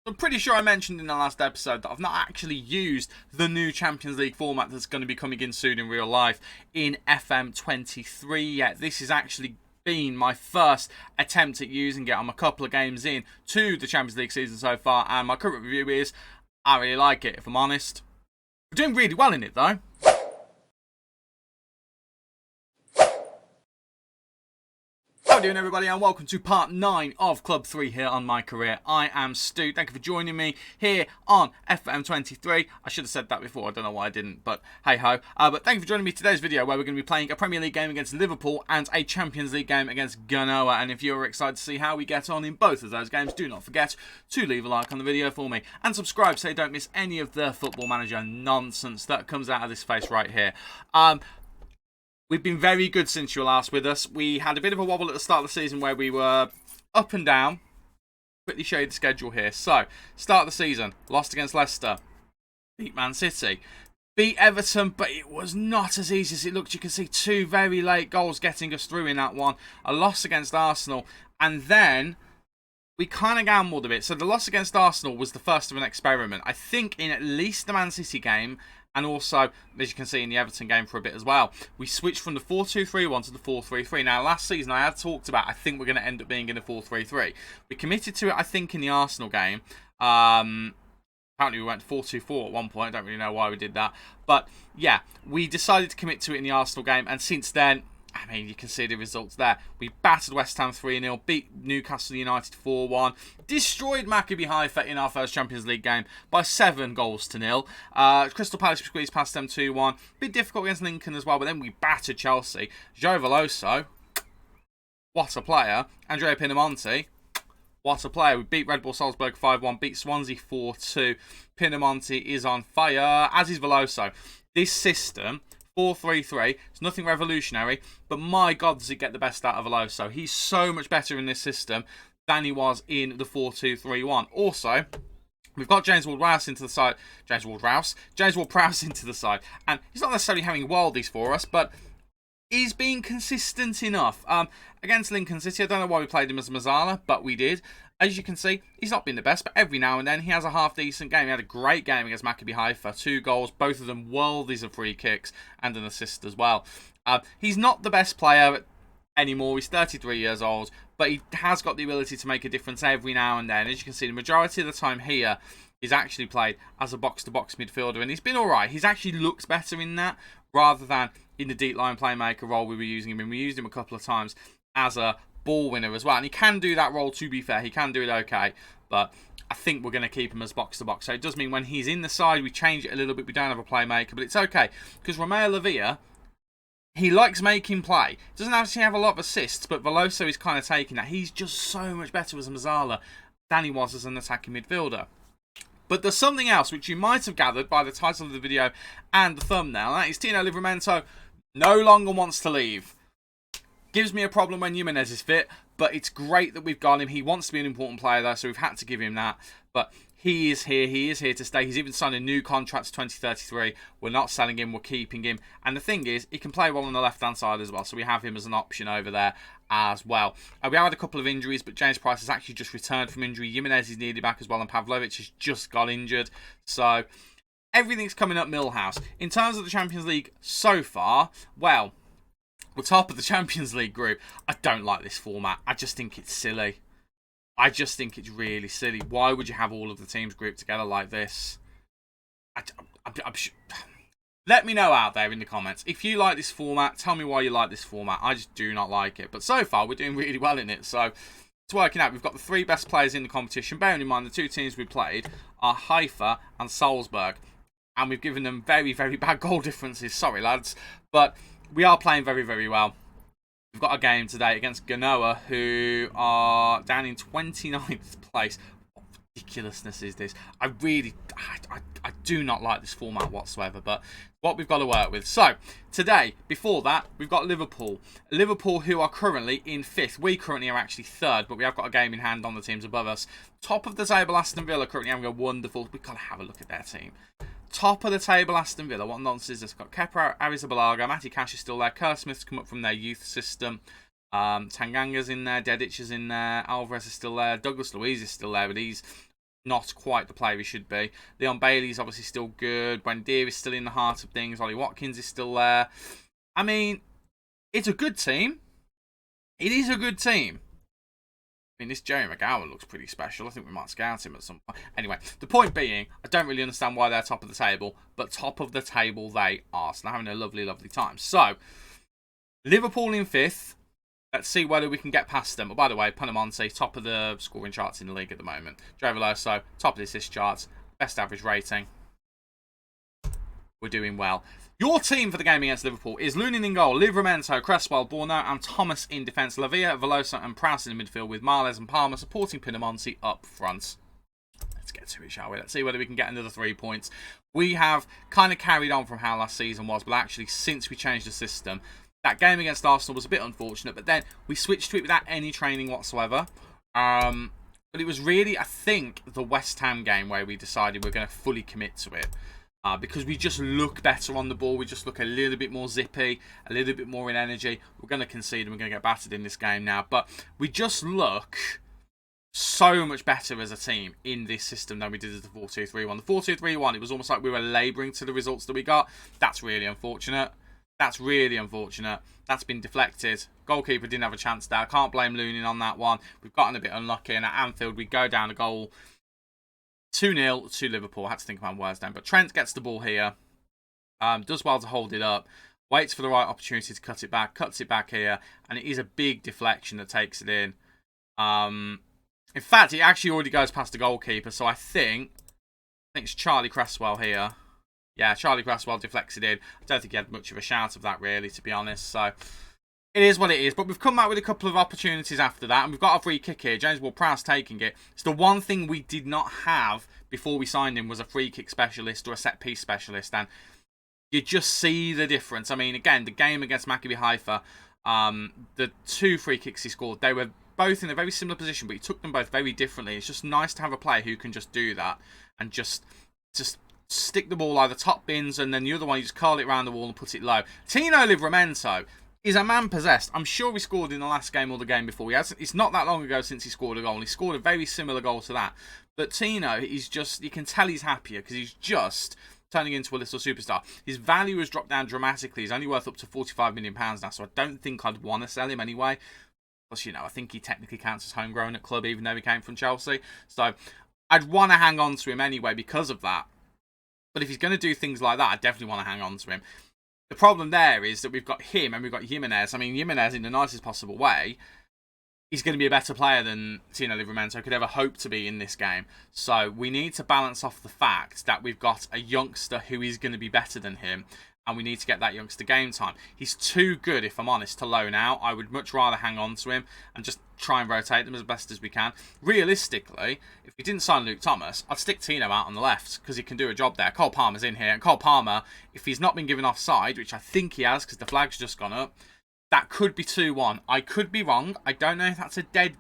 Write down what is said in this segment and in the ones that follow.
I'm pretty sure I mentioned in the last episode that I've not actually used the new Champions League format that's going to be coming in soon in real life in FM23 yet. This has actually been my first attempt at using it. I'm a couple of games in to the Champions League season so far, and my current review is I really like it, if I'm honest. We're doing really well in it though. How are you doing, everybody, and welcome to part 9 of Club 3 here on MyCareer. I am Stu. Thank you for joining me here on FM23. I should have said that before. I don't know why I didn't, but hey-ho. But thank you for joining me in today's video, where we're going to be playing a Premier League game against Liverpool and a Champions League game against Genoa. And if you're excited to see how we get on in both of those games, do not forget to leave a like on the video for me and subscribe so you don't miss any of the Football Manager nonsense that comes out of this face right here. We've been very good since you were last with us. We had a bit of a wobble at the start of the season where we were up and down. Quickly show you the schedule here. So, start of the season, lost against Leicester, beat Man City, beat Everton, but it was not as easy as it looked. You can see 2 very late goals getting us through in that one. A loss against Arsenal, and then we kind of gambled a bit. So the loss against Arsenal was the first of an experiment. I think in at least the Man City game, and also, as you can see in the Everton game for a bit as well, we switched from the 4-2-3-1 to the 4-3-3. Now, last season I had talked about, I think we're going to end up being in a 4-3-3. We committed to it, I think, in the Arsenal game. Apparently we went 4-2-4 at one point. I don't really know why we did that. But, yeah, we decided to commit to it in the Arsenal game. And since then, I mean, you can see the results there. We battered West Ham 3-0, beat Newcastle United 4-1, destroyed Maccabi Haifa in our first Champions League game by 7 goals to 0. Crystal Palace squeezed past them 2-1. Bit difficult against Lincoln as well, but then we battered Chelsea. Joe Veloso, what a player. Andrea Pinamonti, what a player. We beat Red Bull Salzburg 5-1, beat Swansea 4-2. Pinamonti is on fire, as is Veloso. This system, 4-3-3, it's nothing revolutionary, but my God, does it get the best out of Veloso. He's so much better in this system than he was in the 4-2-3-1. Also, we've got James Ward-Prowse into the side. James Ward-Prowse into the side. And he's not necessarily having worldies for us, but he's been consistent enough. Against Lincoln City, I don't know why we played him as Mazzala, but we did. As you can see, he's not been the best, but every now and then he has a half-decent game. He had a great game against Maccabi Haifa, 2 goals, both of them worldies of free kicks, and an assist as well. He's not the best player anymore. He's 33 years old, but he has got the ability to make a difference every now and then. As you can see, the majority of the time here, he's actually played as a box-to-box midfielder, and he's been alright. He's actually looked better in that, rather than in the deep line playmaker role we were using him in. We used him a couple of times as a ball winner as well, and he can do that role, to be fair. He can do it okay, but I think we're going to keep him as box-to-box. So it does mean when he's in the side, we change it a little bit. We don't have a playmaker, but it's okay, because Romeo Lavia, he likes making play. Doesn't actually have a lot of assists, but Veloso is kind of taking that. He's just so much better as a Mazzala than he was as an attacking midfielder. But there's something else which you might have gathered by the title of the video and the thumbnail. That is Tino Livramento no longer wants to leave. Gives me a problem when Jimenez is fit, but it's great that we've got him. He wants to be an important player though, so we've had to give him that. But he is here. He is here to stay. He's even signed a new contract to 2033. We're not selling him. We're keeping him. And the thing is, he can play well on the left-hand side as well, so we have him as an option over there as well. We have had a couple of injuries, but James Price has actually just returned from injury. Jimenez is nearly back as well, and Pavlovic has just got injured. So everything's coming up Millhouse. In terms of the Champions League so far, well, we're top of the Champions League group. I don't like this format. I just think it's silly. I just think it's really silly. Why would you have all of the teams grouped together like this? Let me know out there in the comments. If you like this format, tell me why you like this format. I just do not like it. But so far, we're doing really well in it. So it's working out. We've got the 3 best players in the competition. Bearing in mind, the 2 teams we played are Haifa and Salzburg. And we've given them very, very bad goal differences. Sorry, lads. But we are playing very, very well. We've got a game today against Genoa, who are down in 29th place. What ridiculousness is this? I do not like this format whatsoever, but what we've got to work with. So, today, before that, we've got Liverpool. Liverpool, who are currently in 5th. We currently are actually 3rd, but we have got a game in hand on the teams above us. Top of the table, Aston Villa, currently having a wonderful... We've got to have a look at their team. Top of the table, Aston Villa. What nonsense is this? Got Kepa Arrizabalaga, Matty Cash is still there. Kerr Smith's come up from their youth system. Tanganga's in there. Dedic is in there. Alvarez is still there. Douglas Luiz is still there, but he's not quite the player he should be. Leon Bailey's obviously still good. Buendia is still in the heart of things. Ollie Watkins is still there. I mean, it's a good team. It is a good team. I mean, this Jerry McGowan looks pretty special. I think we might scout him at some point. Anyway, the point being, I don't really understand why they're top of the table, but top of the table they are. So they're having a lovely, lovely time. So, Liverpool in 5th. Let's see whether we can get past them. Oh, by the way, Panamonti, top of the scoring charts in the league at the moment. Joe Veloso, top of the assist charts. Best average rating. We're doing well. Your team for the game against Liverpool is Lunin in goal, Livramento, Cresswell, Borno and Thomas in defence. Lavia, Veloso and Prowse in the midfield with Marles and Palmer supporting Pinamonti up front. Let's get to it, shall we? Let's see whether we can get another 3 points. We have kind of carried on from how last season was, but actually since we changed the system, that game against Arsenal was a bit unfortunate, but then we switched to it without any training whatsoever. But it was really, I think, the West Ham game where we decided we're going to fully commit to it. Because we just look better on the ball. We just look a little bit more zippy, a little bit more in energy. We're going to concede and we're going to get battered in this game now. But we just look so much better as a team in this system than we did as the 4-2-3-1. The 4-2-3-1, it was almost like we were labouring to the results that we got. That's really unfortunate. That's really unfortunate. That's been deflected. Goalkeeper didn't have a chance there. I can't blame Lunin on that one. We've gotten a bit unlucky. And at Anfield, we go down a goal 2-0 to Liverpool. I had to think of my words then. But Trent gets the ball here. Does well to hold it up. Waits for the right opportunity to cut it back. Cuts it back here. And it is a big deflection that takes it in. In fact, it actually already goes past the goalkeeper. So I think it's Charlie Cresswell here. Yeah, Charlie Cresswell deflects it in. I don't think he had much of a shout of that, really, to be honest. So it is what it is. But we've come out with a couple of opportunities after that. And we've got a free kick here. James Ward-Prowse taking it. It's the one thing we did not have before we signed him was a free kick specialist or a set piece specialist. And you just see the difference. I mean, again, the game against Maccabi Haifa, the 2 free kicks he scored, they were both in a very similar position, but he took them both very differently. It's just nice to have a player who can just do that and just stick the ball either top bins and then the other one you just curl it around the wall and put it low. Tino Livramento is a man possessed. I'm sure he scored in the last game or the game before. It's not that long ago since he scored a goal. And he scored a very similar goal to that. But Tino, he's just, you can tell he's happier because he's just turning into a little superstar. His value has dropped down dramatically. He's only worth up to £45 million now, so I don't think I'd want to sell him anyway. Plus, you know, I think he technically counts as homegrown at club, even though he came from Chelsea. So I'd want to hang on to him anyway because of that. But if he's going to do things like that, I definitely want to hang on to him. The problem there is that we've got him and we've got Jimenez. I mean, Jimenez, in the nicest possible way, he's going to be a better player than Tino Livramento could ever hope to be in this game. So we need to balance off the fact that we've got a youngster who is going to be better than him. And we need to get that youngster game time. He's too good, if I'm honest, to loan out. I would much rather hang on to him and just try and rotate them as best as we can. Realistically, if we didn't sign Luke Thomas, I'd stick Tino out on the left because he can do a job there. Cole Palmer's in here. And Cole Palmer, if he's not been given offside, which I think he has because the flag's just gone up, that could be 2-1. I could be wrong. I don't know if that's a dead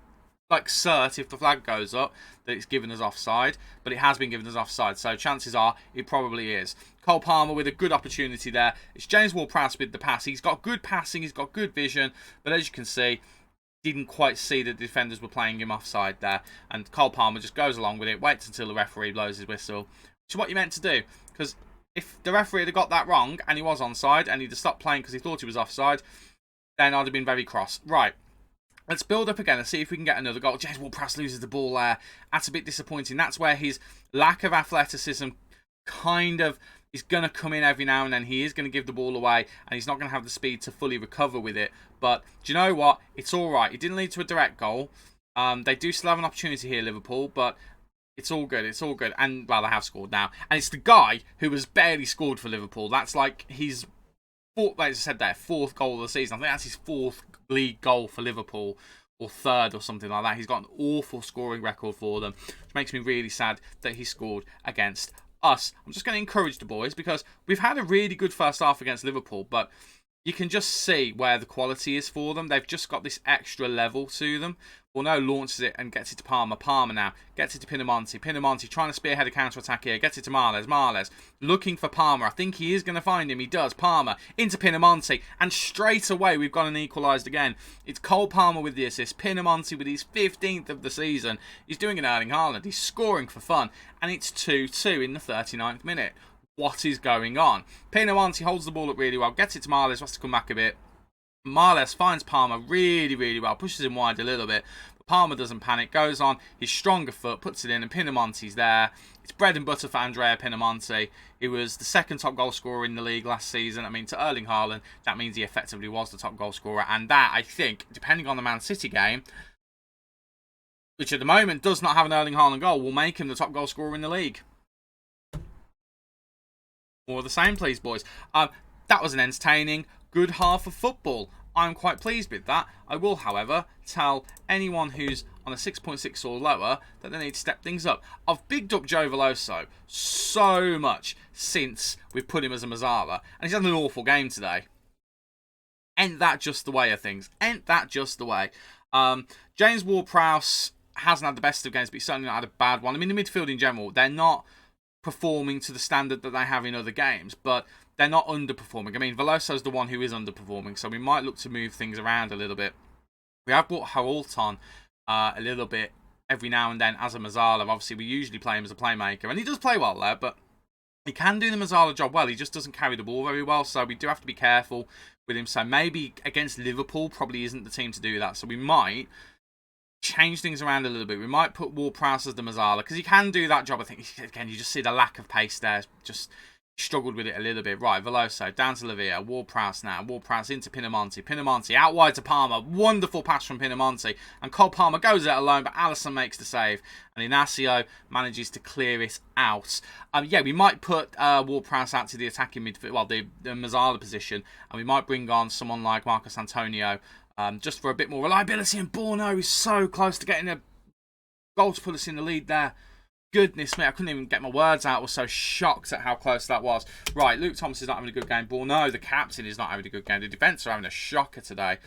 cert if the flag goes up that it's given us offside, but it has been given us offside, so chances are it probably is. Cole Palmer with a good opportunity there. It's James Ward-Prowse with the pass. He's got good passing, he's got good vision, but as you can see, didn't quite see the defenders were playing him offside there, and Cole Palmer just goes along with it, waits until the referee blows his whistle, which is what you're meant to do, because if the referee had got that wrong and he was onside and he'd have stopped playing because he thought he was offside, then I'd have been very cross. Right. Let's build up again and see if we can get another goal. James Ward-Prowse loses the ball there. That's a bit disappointing. That's where his lack of athleticism kind of is going to come in every now and then. He is going to give the ball away and he's not going to have the speed to fully recover with it. But do you know what? It's all right. It didn't lead to a direct goal. They do still have an opportunity here, Liverpool, but it's all good. It's all good. And, well, they have scored now. And it's the guy who has barely scored for Liverpool. That's like his, like I said there, 4th goal of the season. I think that's his 4th league goal for Liverpool, or 3rd or something like that. He's got an awful scoring record for them, which makes me really sad that he scored against us. I'm just going to encourage the boys because we've had a really good first half against Liverpool, but you can just see where the quality is for them. They've just got this extra level to them. Bourneau launches it and gets it to Palmer. Palmer now gets it to Pinamonti. Pinamonti trying to spearhead a counter-attack here. Gets it to Marles. Marles looking for Palmer. I think he is going to find him. He does. Palmer into Pinamonti. And straight away, we've got an equalised again. It's Cole Palmer with the assist. Pinamonti with his 15th of the season. He's doing an Erling Haaland. He's scoring for fun. And it's 2-2 in the 39th minute. What is going on? Pinamonti holds the ball up really well. Gets it to Marles. Wants to come back a bit. Marles finds Palmer really, really well. Pushes him wide a little bit. But Palmer doesn't panic. Goes on his stronger foot. Puts it in. And Pinamonti's there. It's bread and butter for Andrea Pinamonti. He was the second top goal scorer in the league last season. I mean, to Erling Haaland, that means he effectively was the top goal scorer. And that, I think, depending on the Man City game, which at the moment does not have an Erling Haaland goal, will make him the top goal scorer in the league. More of the same, please, boys. That was an entertaining, good half of football. I'm quite pleased with that. I will, however, tell anyone who's on a 6.6 or lower that they need to step things up. I've bigged up Joe Veloso so much since we've put him as a Mazzala, and he's had an awful game today. Ain't that just the way of things? Ain't that just the way? James Ward-Prowse hasn't had the best of games, but he's certainly not had a bad one. I mean, the midfield in general, they're not performing to the standard that they have in other games, but they're not underperforming. I mean, Veloso's the one who is underperforming, so we might look to move things around a little bit. We have brought Harault on a little bit every now and then as a Mazzala. Obviously, we usually play him as a playmaker, and he does play well there, but he can do the Mazzala job well. He just doesn't carry the ball very well, so we do have to be careful with him. So maybe against Liverpool probably isn't the team to do that. So we might change things around a little bit. We might put Ward-Prowse as the Mazzala, because he can do that job. I think, again, you just see the lack of pace there. Just struggled with it a little bit. Right, Veloso, down to Lavia. Ward-Prowse now. Ward-Prowse into Pinamonti. Pinamonti out wide to Palmer. Wonderful pass from Pinamonti. And Cole Palmer goes it alone, but Alisson makes the save. And Inacio manages to clear it out. Yeah, we might put Ward-Prowse out to the attacking midfield, well, the Mazzala position. And we might bring on someone like Marcos Antonio, just for a bit more reliability. And Bourneau is so close to getting a goal to put us in the lead there. Goodness me, I couldn't even get my words out. I was so shocked at how close that was. Right, Luke Thomas is not having a good game. Bourneau, the captain, is not having a good game. The defence are having a shocker today.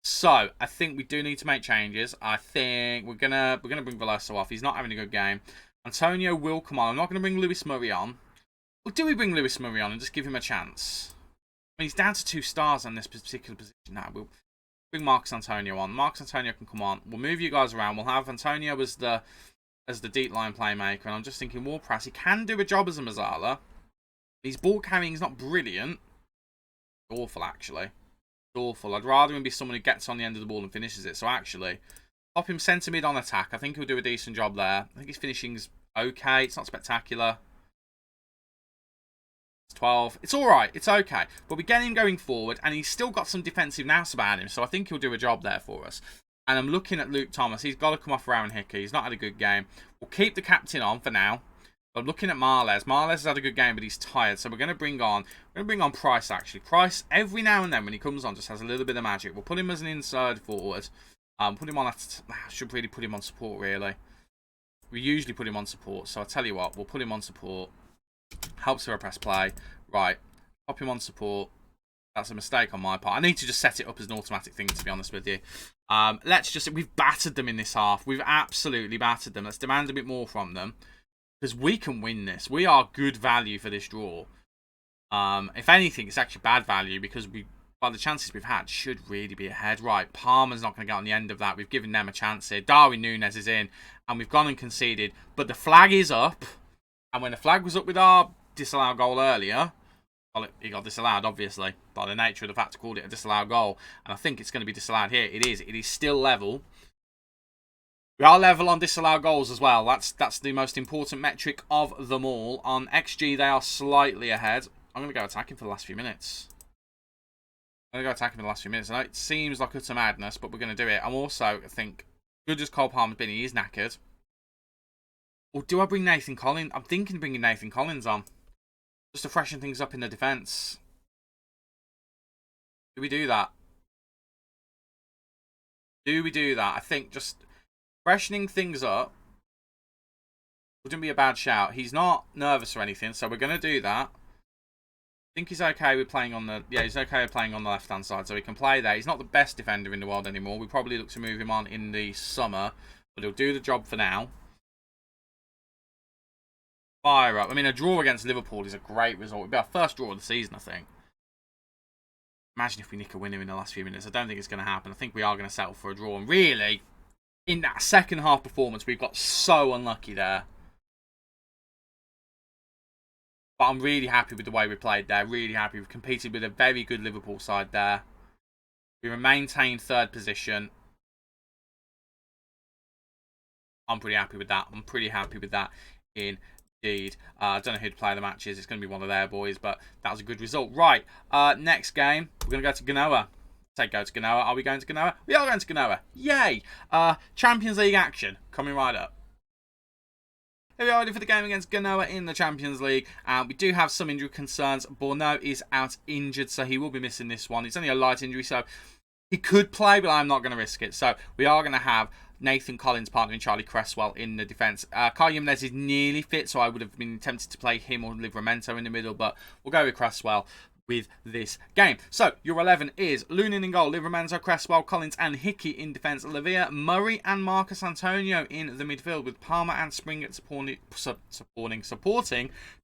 So, I think we do need to make changes. I think we're gonna bring Veloso off. He's not having a good game. Antonio will come on. I'm not going to bring Lewis Murray on. Or do we bring Lewis Murray on and just give him a chance? I mean, he's down to 2 stars on this particular position now. We'll bring Marcos Antonio on. Marcos Antonio can come on. We'll move you guys around. We'll have Antonio as the deep line playmaker. And I'm just thinking, Ward-Prowse, he can do a job as a Mazzala. His ball carrying is not brilliant. Awful, actually. Awful. I'd rather him be someone who gets on the end of the ball and finishes it. So actually, pop him centre mid on attack. I think he'll do a decent job there. I think his finishing's okay. It's not spectacular. It's 12. It's alright. It's okay. But we get him going forward, and he's still got some defensive nous about him. So I think he'll do a job there for us. And I'm looking at Luke Thomas. He's got to come off Rowan Hickey. He's not had a good game. We'll keep the captain on for now. But I'm looking at Marles. Marles has had a good game, but he's tired. So we're going to bring on Price, actually. Price, every now and then when he comes on, just has a little bit of magic. We'll put him as an inside forward. Put him on... I should really put him on support, really. We usually put him on support. So I'll tell you what. We'll put him on support. Helps her press play. Right. Pop him on support. That's a mistake on my part. I need to just set it up as an automatic thing, to be honest with you. We've battered them in this half. We've absolutely battered them. Let's demand a bit more from them, because we can win this. We are good value for this draw. If anything, it's actually bad value, because by the chances we've had, should really be ahead. Right, Palmer's not going to get on the end of that. We've given them a chance here. Darwin Núñez is in, and we've gone and conceded. But the flag is up, and when the flag was up with our disallowed goal earlier, well, he got disallowed, obviously, by the nature of the fact to call it a disallowed goal. And I think it's going to be disallowed here. It is. It is still level. We are level on disallowed goals as well. That's the most important metric of them all. On XG, they are slightly ahead. I'm going to go attacking for the last few minutes. I know it seems like utter madness, but we're going to do it. I'm also, I think, good as Cole Palmer's been, he is knackered. Or do I bring Nathan Collins? I'm thinking of bringing Nathan Collins on, just to freshen things up in the defence. Do we do that? I think just freshening things up wouldn't be a bad shout. He's not nervous or anything, so we're going to do that. I think he's okay with playing on the... Yeah, he's okay with playing on the left-hand side, so he can play there. He's not the best defender in the world anymore. We probably look to move him on in the summer, but he'll do the job for now. Fire up. I mean, a draw against Liverpool is a great result. It'll be our first draw of the season, I think. Imagine if we nick a winner in the last few minutes. I don't think it's going to happen. I think we are going to settle for a draw. And really, in that second half performance, we've got so unlucky there. But I'm really happy with the way we played there. Really happy. We've competed with a very good Liverpool side there. We maintained third position. I'm pretty happy with that. I'm pretty happy with that indeed. I don't know who to play the match is. It's going to be one of their boys, but that was a good result. Right, next game. We're going to go to Genoa. Say go to Genoa. Are we going to Genoa? We are going to Genoa. Yay! Champions League action coming right up. Here we are ready for the game against Genoa in the Champions League. We do have some injury concerns. Borno is out injured, so he will be missing this one. It's only a light injury, so he could play, but I'm not going to risk it. So we are going to have Nathan Collins partnering Charlie Cresswell in the defence. Kyle Jimenez is nearly fit, so I would have been tempted to play him or Livramento in the middle, but we'll go with Cresswell with this game. So, your 11 is Lunin in goal, Livramento, Cresswell, Collins and Hickey in defence, Lavia, Murray and Marcus Antonio in the midfield, with Palmer and Springett supporting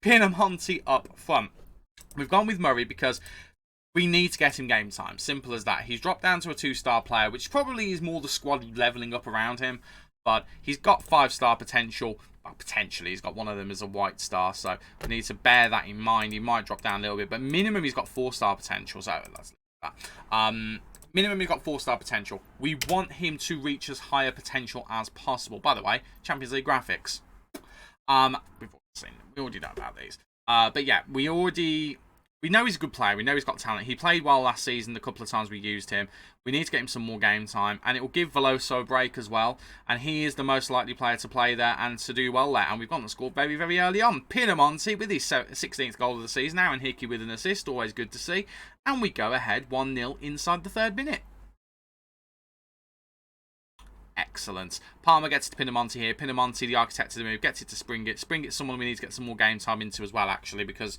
Pinamonti up front. We've gone with Murray because we need to get him game time. Simple as that. He's dropped down to a 2-star player, which probably is more the squad levelling up around him, but he's got 5-star potential. Well, potentially, he's got one of them as a white star, so we need to bear that in mind. He might drop down a little bit, but minimum he's got 4-star potential, so let's look at that. Minimum he's got 4-star potential. We want him to reach as high a potential as possible. By the way, Champions League graphics. We already know about these. But yeah, we know he's a good player. We know he's got talent. He played well last season the couple of times we used him. We need to get him some more game time. And it will give Veloso a break as well. And he is the most likely player to play there and to do well there. And we've gotten the score very, very early on. Pinamonti with his 16th goal of the season. Aaron Hickey with an assist. Always good to see. And we go ahead 1-0 inside the 3rd minute. Excellent. Palmer gets to Pinamonti here. Pinamonti, the architect of the move, gets it to Springett. Springett's someone we need to get some more game time into as well, actually, because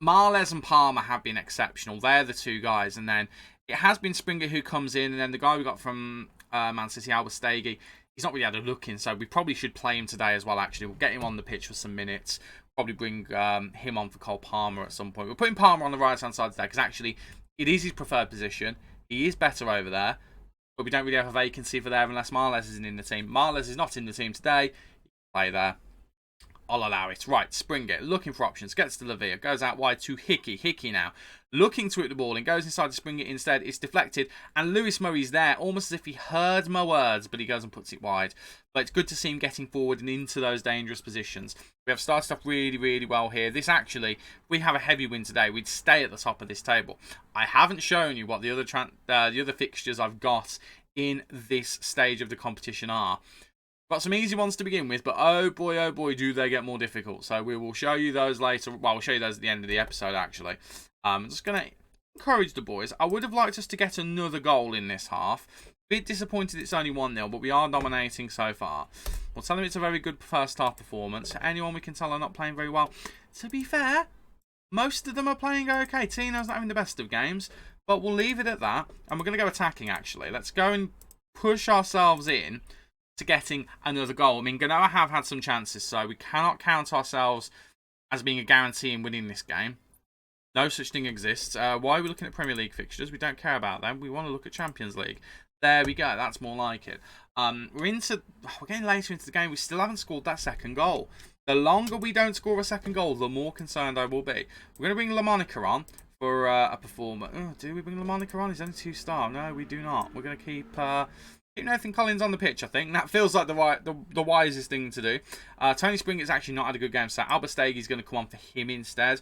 Marles and Palmer have been exceptional. They're the two guys. And then it has been Springett who comes in. And then the guy we got from Man City, Albastegi, he's not really had a look in. So we probably should play him today as well, actually. We'll get him on the pitch for some minutes. Probably bring him on for Cole Palmer at some point. We're putting Palmer on the right-hand side today because actually it is his preferred position. He is better over there. But we don't really have a vacancy for there unless Marles isn't in the team. Marles is not in the team today. He can play there. I'll allow it. Right, Springett, looking for options. Gets to Lavia. Goes out wide to Hickey. Hickey now looking to hit the ball and goes inside to Springett instead. It's deflected. And Lewis Murray's there, almost as if he heard my words, but he goes and puts it wide. But it's good to see him getting forward and into those dangerous positions. We have started off really, really well here. This actually, if we have a heavy win today, we'd stay at the top of this table. I haven't shown you what the other fixtures I've got in this stage of the competition are. Got some easy ones to begin with, but oh boy, do they get more difficult. So we will show you those later. Well, we'll show you those at the end of the episode, actually. I'm just going to encourage the boys. I would have liked us to get another goal in this half. Bit disappointed it's only 1-0, but we are dominating so far. We'll tell them it's a very good first half performance. Anyone we can tell are not playing very well. To be fair, most of them are playing okay. Tino'S not having the best of games, but we'll leave it at that. And we're going to go attacking, actually. Let's go and push ourselves in to getting another goal. I mean, Genoa have had some chances, so we cannot count ourselves as being a guarantee in winning this game. No such thing exists. Why are we looking at Premier League fixtures? We don't care about them. We want to look at Champions League. There we go. That's more like it. We're getting later into the game. We still haven't scored that second goal. The longer we don't score a second goal, the more concerned I will be. We're going to bring LaMonica on for a performer. Oh, do we bring LaMonica on? He's only 2-star. No, we do not. We're going to keep Nathan Collins on the pitch, I think. That feels like the wisest thing to do. Tony Springett's actually not had a good game, so Albastegi's going to come on for him instead.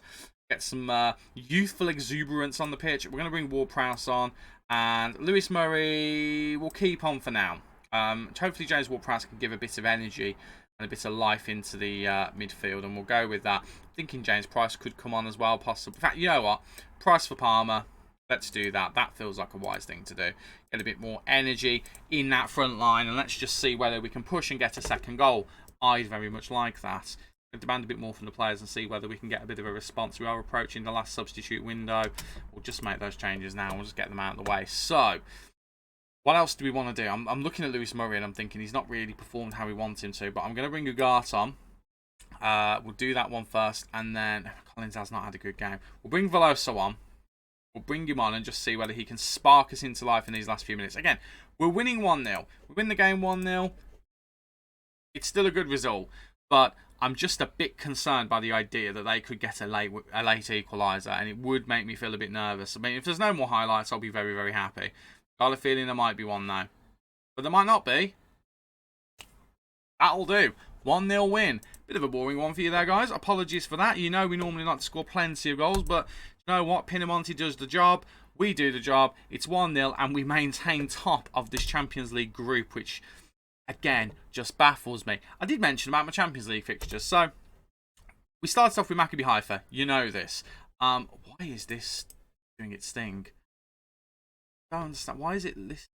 Get some youthful exuberance on the pitch. We're going to bring Ward-Prowse on, and Lewis Murray will keep on for now. Hopefully James Ward-Prowse can give a bit of energy and a bit of life into the midfield, and we'll go with that. Thinking James Price could come on as well, possibly. In fact, you know what? Price for Palmer. Let's do that. That feels like a wise thing to do. Get a bit more energy in that front line, and let's just see whether we can push and get a second goal. I'd very much like that. demand a bit more from the players and see whether we can get a bit of a response. We are approaching the last substitute window. We'll just make those changes now. We'll just get them out of the way. So, what else do we want to do? I'm looking at Lewis Murray and I'm thinking he's not really performed how we want him to, but I'm going to bring Ugarte on. We'll do that one first, and then Collins has not had a good game. We'll bring Veloso on. We'll bring him on and just see whether he can spark us into life in these last few minutes. Again, we're winning 1-0. We win the game 1-0. It's still a good result, but I'm just a bit concerned by the idea that they could get a late equaliser, and it would make me feel a bit nervous. I mean, if there's no more highlights, I'll be very, very happy. Got a feeling there might be one now, but there might not be. That'll do. 1-0 win. Bit of a boring one for you there, guys. Apologies for that. You know we normally like to score plenty of goals, but you know what? Pinamonti does the job. We do the job. It's 1-0, and we maintain top of this Champions League group, which, again, just baffles me. I did mention about my Champions League fixtures. So, we started off with Maccabi Haifa. You know this. Why is this doing its thing? I don't understand. Why is it listed?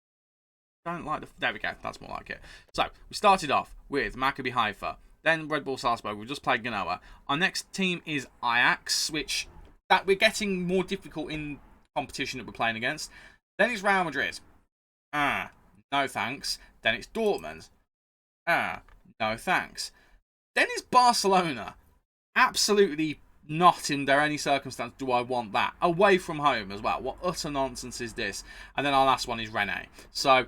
Don't like the... There we go. That's more like it. So, we started off with Maccabi Haifa. Then Red Bull Salzburg. We just played Genoa. Our next team is Ajax, which that we're getting more difficult in competition that we're playing against. Then it's Real Madrid. No thanks. Then it's Dortmund. No thanks. Then it's Barcelona. Absolutely not under any circumstance do I want that. Away from home as well. What utter nonsense is this? And then our last one is Rennes. So,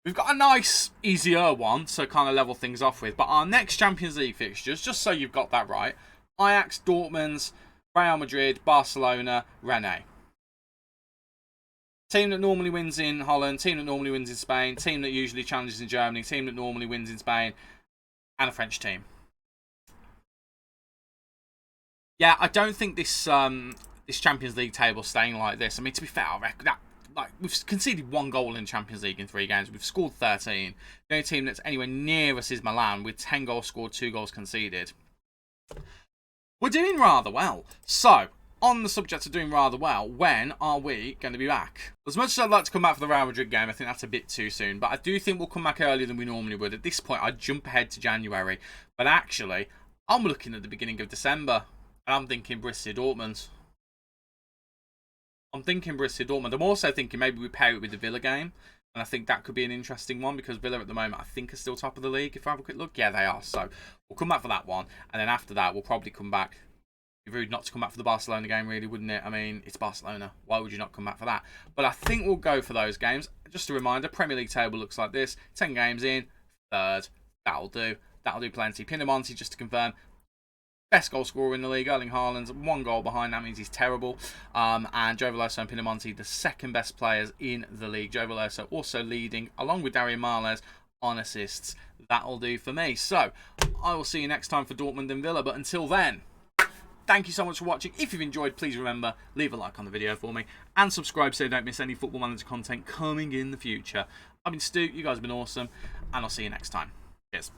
we've got a nice, easier one to kind of level things off with. But our next Champions League fixtures, just so you've got that right, Ajax, Dortmund, Real Madrid, Barcelona, Rennes. Team that normally wins in Holland, team that normally wins in Spain, team that usually challenges in Germany, team that normally wins in Spain, and a French team. Yeah, I don't think this this Champions League table staying like this. I mean, to be fair, I reckon that we've conceded 1 goal in Champions League in 3 games. We've scored 13. The only team that's anywhere near us is Milan with 10 goals scored, 2 goals conceded. We're doing rather well. So, on the subject of doing rather well, when are we going to be back? As much as I'd like to come back for the Real Madrid game, I think that's a bit too soon. But I do think we'll come back earlier than we normally would. At this point, I'd jump ahead to January. But actually, I'm looking at the beginning of December. And I'm thinking Borussia Dortmund. I'm also thinking maybe we pair it with the Villa game. And I think that could be an interesting one because Villa at the moment, I think, are still top of the league. If I have a quick look, yeah, they are. So we'll come back for that one. And then after that, we'll probably come back. It'd be rude not to come back for the Barcelona game, really, wouldn't it? I mean, it's Barcelona. Why would you not come back for that? But I think we'll go for those games. Just a reminder, Premier League table looks like this. 10 games in, 3rd. That'll do. That'll do plenty. Pinamonti, just to confirm, best goal scorer in the league. Erling Haaland's 1 goal behind. That means he's terrible. And Joe Veloso and Pinamonti, the 2nd best players in the league. Joe Veloso also leading, along with Dario Marles, on assists. That'll do for me. So, I will see you next time for Dortmund and Villa. But until then, thank you so much for watching. If you've enjoyed, please remember, leave a like on the video for me. And subscribe so you don't miss any Football Manager content coming in the future. I've been Stu. You guys have been awesome. And I'll see you next time. Cheers.